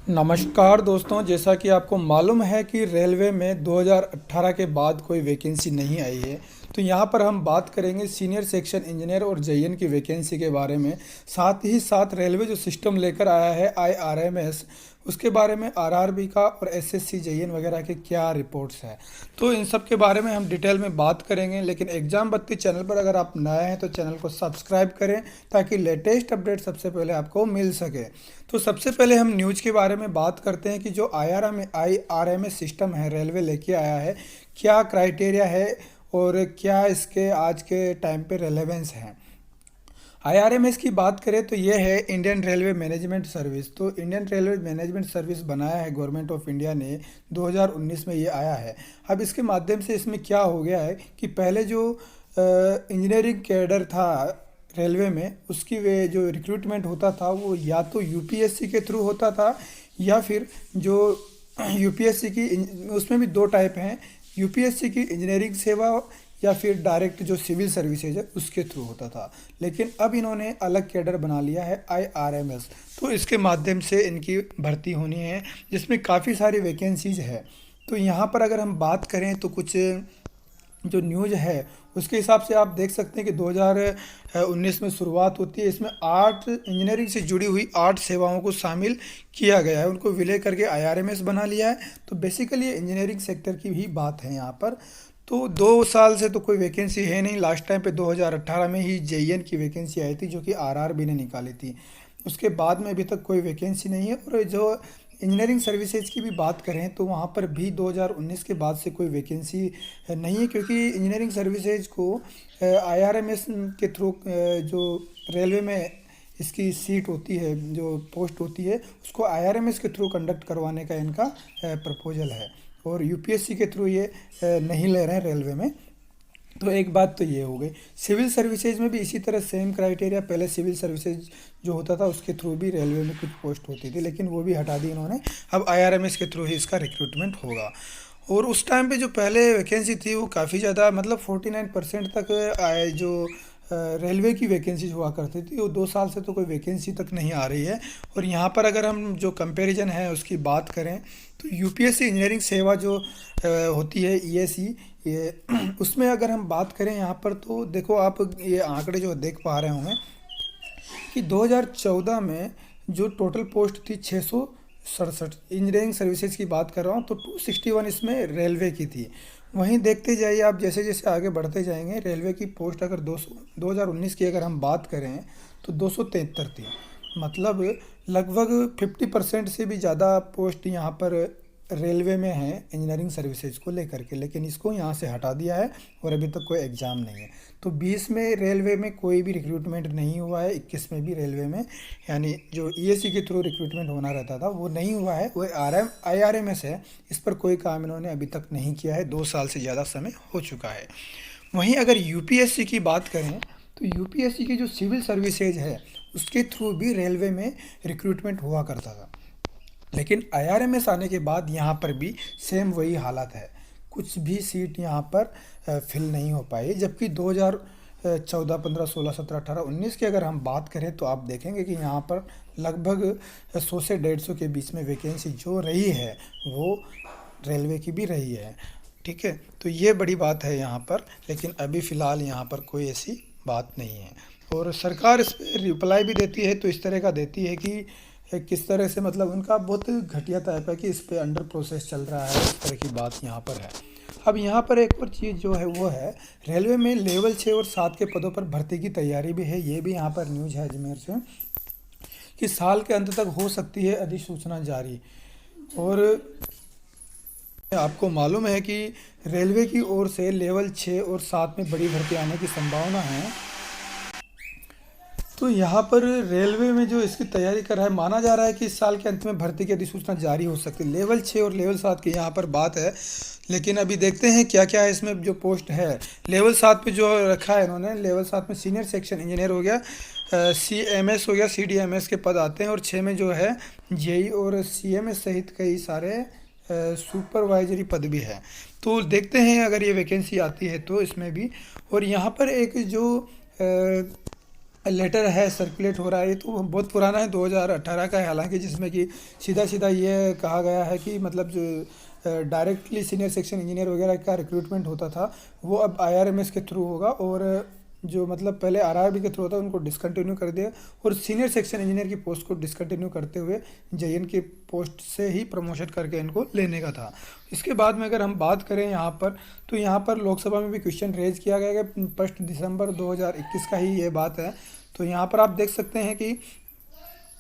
नमस्कार दोस्तों, जैसा कि आपको मालूम है कि रेलवे में 2018 के बाद कोई वैकेंसी नहीं आई है। तो यहाँ पर हम बात करेंगे सीनियर सेक्शन इंजीनियर और जेईएन की वैकेंसी के बारे में। साथ ही साथ रेलवे जो सिस्टम लेकर आया है आईआरएमएस, उसके बारे में आरआरबी का और एसएससी जेईएन वगैरह के क्या रिपोर्ट्स हैं। तो इन सब के बारे में हम डिटेल में बात करेंगे। लेकिन एग्जाम बत्ती चैनल पर अगर आप नए हैं तो चैनल को सब्सक्राइब करें ताकि लेटेस्ट अपडेट सबसे पहले आपको मिल सके। तो सबसे पहले हम न्यूज़ के बारे में बात करते हैं कि जो आईआरएमएस सिस्टम है रेलवे लेके आया है, क्या क्राइटेरिया है और क्या इसके आज के टाइम पे रेलेवेंस है। आईआरएमएस की बात करें तो ये है इंडियन रेलवे मैनेजमेंट सर्विस। तो इंडियन रेलवे मैनेजमेंट सर्विस बनाया है गवर्नमेंट ऑफ इंडिया ने, 2019 में ये आया है। अब इसके माध्यम से इसमें क्या हो गया है कि पहले जो इंजीनियरिंग कैडर था रेलवे में, उसकी वे जो रिक्रूटमेंट होता था वो या तो यूपीएससी के थ्रू होता था या फिर जो यूपीएससी की, उसमें भी दो टाइप हैं, यूपीएससी की इंजीनियरिंग सेवा या फिर डायरेक्ट जो सिविल सर्विसेज है उसके थ्रू होता था। लेकिन अब इन्होंने अलग कैडर बना लिया है आईआरएमएस, तो इसके माध्यम से इनकी भर्ती होनी है जिसमें काफ़ी सारी वैकेंसीज है। तो यहाँ पर अगर हम बात करें तो कुछ जो न्यूज़ है उसके हिसाब से आप देख सकते हैं कि 2019 में शुरुआत होती है। इसमें 8 इंजीनियरिंग से जुड़ी हुई 8 सेवाओं को शामिल किया गया है, उनको विलय करके आईआरएमएस बना लिया है। तो बेसिकली इंजीनियरिंग सेक्टर की ही बात है यहाँ पर। तो 2 साल से तो कोई वैकेंसी है नहीं। लास्ट टाइम पे 2018 में ही जेईएन की वैकेंसी आई थी जो कि आरआरबी ने निकाली थी। उसके बाद में अभी तक कोई वैकेंसी नहीं है। और जो इंजीनियरिंग सर्विसेज की भी बात करें तो वहाँ पर भी 2019 के बाद से कोई वैकेंसी नहीं है, क्योंकि इंजीनियरिंग सर्विसेज को आईआरएमएस के थ्रू जो रेलवे में इसकी सीट होती है, जो पोस्ट होती है, उसको आईआरएमएस के थ्रू कंडक्ट करवाने का इनका प्रपोजल है। और यूपीएससी के थ्रू ये नहीं ले रहे हैं रेलवे में। तो एक बात तो ये हो गई। सिविल सर्विसेज में भी इसी तरह सेम क्राइटेरिया, पहले सिविल सर्विसेज जो होता था उसके थ्रू भी रेलवे में कुछ पोस्ट होती थी, लेकिन वो भी हटा दी इन्होंने। अब आईआरएमएस के थ्रू ही इसका रिक्रूटमेंट होगा। और उस टाइम पे जो पहले वैकेंसी थी वो काफ़ी ज़्यादा, मतलब 49% तक जो रेलवे की वैकेंसीज हुआ करती थी, वो 2 साल से तो कोई वैकेंसी तक नहीं आ रही है। और यहाँ पर अगर हम जो कंपैरिजन है उसकी बात करें तो यूपीएससी इंजीनियरिंग सेवा जो होती है ईएसई, ये उसमें अगर हम बात करें यहाँ पर तो देखो आप ये आंकड़े जो देख पा रहे होंगे कि 2014 में जो टोटल पोस्ट थी 667, इंजीनियरिंग सर्विसेज की बात कर रहा हूँ, तो 261 इसमें रेलवे की थी। वहीं देखते जाइए आप, जैसे जैसे आगे बढ़ते जाएंगे रेलवे की पोस्ट अगर 2019 की अगर हम बात करें तो 273 थी। मतलब लगभग 50% से भी ज़्यादा पोस्ट यहाँ पर रेलवे में है इंजीनियरिंग सर्विसेज को लेकर के, लेकिन इसको यहाँ से हटा दिया है और अभी तक कोई एग्ज़ाम नहीं है। तो 20 में रेलवे में कोई भी रिक्रूटमेंट नहीं हुआ है, 21 में भी रेलवे में, यानी जो ईएससी के थ्रू रिक्रूटमेंट होना रहता था वो नहीं हुआ है, वो आईआरएमएस है। इस पर कोई काम इन्होंने अभी तक नहीं किया है, 2 साल से ज़्यादा समय हो चुका है। वहीं अगर यूपीएससी की बात करें तो यूपीएससी की जो सिविल सर्विसेज है उसके थ्रू भी रेलवे में रिक्रूटमेंट हुआ करता था। लेकिन आईआरएमएस आने के बाद यहाँ पर भी सेम वही हालत है, कुछ भी सीट यहाँ पर फिल नहीं हो पाई। जबकि 2014, 15, 16, 17, 18, 19 की अगर हम बात करें तो आप देखेंगे कि यहाँ पर लगभग 100 से 150 के बीच में वैकेंसी जो रही है वो रेलवे की भी रही है। ठीक है, तो ये बड़ी बात है यहाँ पर। लेकिन अभी फ़िलहाल यहाँ पर कोई ऐसी बात नहीं है। और सरकार इस पर रिप्लाई भी देती है तो इस तरह का देती है कि किस तरह से, मतलब उनका बहुत घटिया टाइप है कि इस पे अंडर प्रोसेस चल रहा है, इस तरह की बात यहाँ पर है। अब यहाँ पर एक और चीज़ जो है वो है रेलवे में लेवल 6 और 7 के पदों पर भर्ती की तैयारी भी है। ये भी यहाँ पर न्यूज़ है अजमेर से कि साल के अंत तक हो सकती है अधिसूचना जारी। और आपको मालूम है कि रेलवे की ओर से लेवल 6 और 7 में बड़ी भर्ती आने की संभावना है। तो यहाँ पर रेलवे में जो इसकी तैयारी कर रहा है, माना जा रहा है कि इस साल के अंत में भर्ती की अधिसूचना जारी हो सकती है। लेवल 6 और लेवल 7 की यहाँ पर बात है, लेकिन अभी देखते हैं क्या क्या है इसमें जो पोस्ट है। लेवल 7 पे जो रखा है इन्होंने, लेवल 7 में सीनियर सेक्शन इंजीनियर हो गया, सीएमएस हो गया, सीडीएमएस के पद आते हैं। और 6 में जो है जेई और सीएमएस सहित कई सारे सुपरवाइजरी पद भी है। तो देखते हैं अगर ये वैकेंसी आती है तो इसमें भी। और यहाँ पर एक जो लेटर है सर्कुलेट हो रहा है, ये तो बहुत पुराना है, 2018 का है हालांकि, जिसमें कि सीधा सीधा ये कहा गया है कि मतलब जो डायरेक्टली सीनियर सेक्शन इंजीनियर वगैरह का रिक्रूटमेंट होता था वो अब आईआरएमएस के थ्रू होगा, और जो मतलब पहले आरआरबी के थ्रू होता उनको डिसकंटिन्यू कर दिया, और सीनियर सेक्शन इंजीनियर की पोस्ट को डिसकंटिन्यू करते हुए जेएन की पोस्ट से ही प्रमोशन करके इनको लेने का था। इसके बाद में अगर हम बात करें यहाँ पर, तो यहाँ पर लोकसभा में भी क्वेश्चन रेज किया गया कि 1 दिसंबर 2021 का ही ये बात है। तो यहाँ पर आप देख सकते हैं कि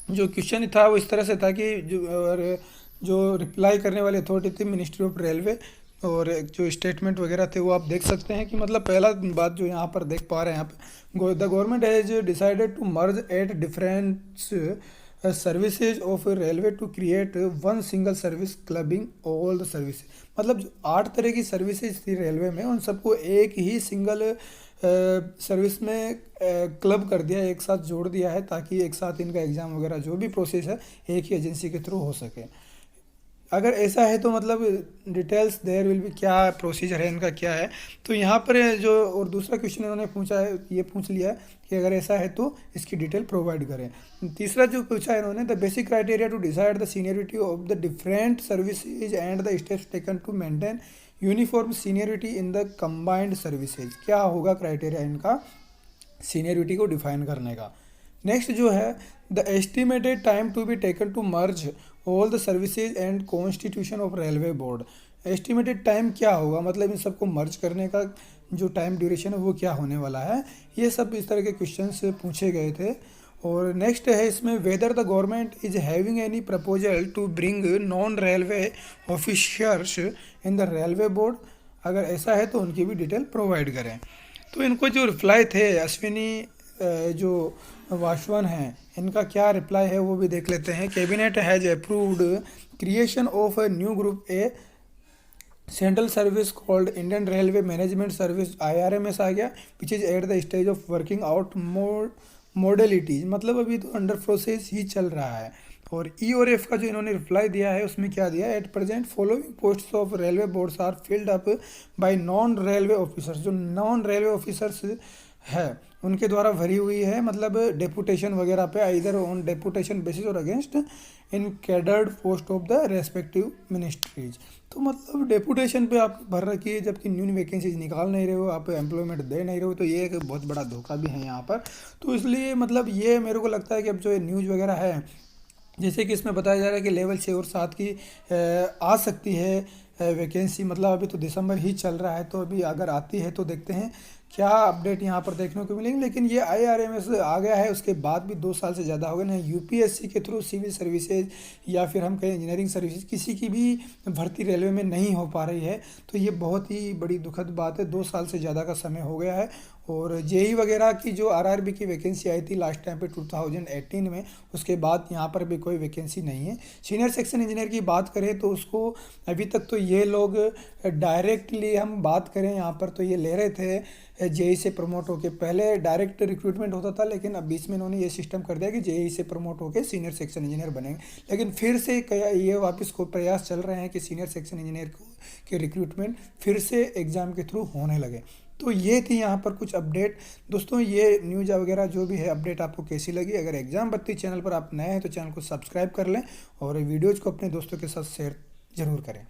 जो क्वेश्चन था वो इस तरह से था कि जो रिप्लाई करने वाली अथॉरिटी थी मिनिस्ट्री ऑफ रेलवे, और जो स्टेटमेंट वगैरह थे वो आप देख सकते हैं कि मतलब पहला बात जो यहाँ पर देख पा रहे हैं, यहाँ पे the government has decided to merge eight different services of railway to create one single service clubbing all the service. मतलब जो 8 तरह की सर्विसेज थी रेलवे में उन सबको एक ही सिंगल सर्विस में क्लब कर दिया, एक साथ जोड़ दिया है, ताकि एक साथ इनका एग्ज़ाम वगैरह जो भी प्रोसेस है एक ही एजेंसी के थ्रू हो सके। अगर ऐसा है तो मतलब डिटेल्स देयर विल बी, क्या प्रोसीजर है इनका क्या है। तो यहाँ पर जो और दूसरा क्वेश्चन इन्होंने पूछा है, ये पूछ लिया है कि अगर ऐसा है तो इसकी डिटेल प्रोवाइड करें। तीसरा जो पूछा है इन्होंने, the basic criteria to decide the seniority of the different services and the steps taken to maintain uniform seniority in the combined services. क्या होगा क्राइटेरिया इनका सीनियरिटी को डिफाइन करने का। नेक्स्ट जो है, the estimated time to be taken to merge all the services and constitution of railway board. Estimated time क्या होगा, मतलब इन सबको मर्ज करने का जो टाइम ड्यूरेशन है वो क्या होने वाला है, ये सब इस तरह के क्वेश्चंस पूछे गए थे। और नेक्स्ट है इसमें, whether the government is having any proposal to bring non railway officers in the railway board. अगर ऐसा है तो उनकी भी डिटेल प्रोवाइड करें। तो इनको जो रिप्लाई थे अश्विनी जो वासवन हैं, इनका क्या रिप्लाई है वो भी देख लेते हैं। Cabinet has approved creation of a new group A central service called Indian railway management service, IRMS आ गया, which is at the stage of working out modalities. मतलब अभी तो अंडर प्रोसेस ही चल रहा है। और ई और एफ का जो इन्होंने रिप्लाई दिया है उसमें क्या दिया है, at present following posts of railway boards are filled up by non railway officers. जो नॉन रेलवे ऑफिसर्स है उनके द्वारा भरी हुई है, मतलब डेपुटेशन वगैरह पे, इधर ऑन डेपुटेशन बेसिस और against in cadred post of the respective ministries. तो मतलब डेपुटेशन पे आप भर रखी है, जबकि न्यू वैकेंसीज निकाल नहीं रहे हो, आप एम्प्लॉयमेंट दे नहीं रहे हो, तो ये एक बहुत बड़ा धोखा भी है यहाँ पर। तो इसलिए मतलब ये मेरे को लगता है कि अब जो न्यूज़ वगैरह है, जैसे कि इसमें बताया जा रहा है कि लेवल 6 और 7 की आ सकती है वैकेंसी। मतलब अभी तो दिसंबर ही चल रहा है, तो अभी अगर आती है तो देखते हैं क्या अपडेट यहाँ पर देखने को मिलेंगे। लेकिन ये आईआरएमएस आ गया है, उसके बाद भी 2 साल से ज़्यादा हो गए ना, यूपीएससी के थ्रू सिविल सर्विसेज या फिर हम कहें इंजीनियरिंग सर्विसेज किसी की भी भर्ती रेलवे में नहीं हो पा रही है। तो ये बहुत ही बड़ी दुखद बात है, 2 साल से ज़्यादा का समय हो गया है। और जेई वगैरह की जो आरआरबी की वैकेंसी आई थी लास्ट टाइम पे 2018 में, उसके बाद यहाँ पर भी कोई वैकेंसी नहीं है। सीनियर सेक्शन इंजीनियर की बात करें तो उसको अभी तक तो ये लोग डायरेक्टली हम बात करें यहाँ पर तो ये ले रहे थे जेई से प्रमोट होके। पहले डायरेक्ट रिक्रूटमेंट होता था, लेकिन अब बीच में इन्होंने ये सिस्टम कर दिया कि जेई से प्रमोट होके सीनियर सेक्शन इंजीनियर बनेंगे। लेकिन फिर से ये वापस को प्रयास चल रहे हैं कि सीनियर सेक्शन इंजीनियर के रिक्रूटमेंट फिर से एग्ज़ाम के थ्रू होने लगे। तो ये थी यहाँ पर कुछ अपडेट। दोस्तों ये न्यूज़ वगैरह जो भी है अपडेट आपको कैसी लगी, अगर एग्ज़ाम बत्ती चैनल पर आप नए हैं तो चैनल को सब्सक्राइब कर लें और वीडियोज़ को अपने दोस्तों के साथ शेयर ज़रूर करें।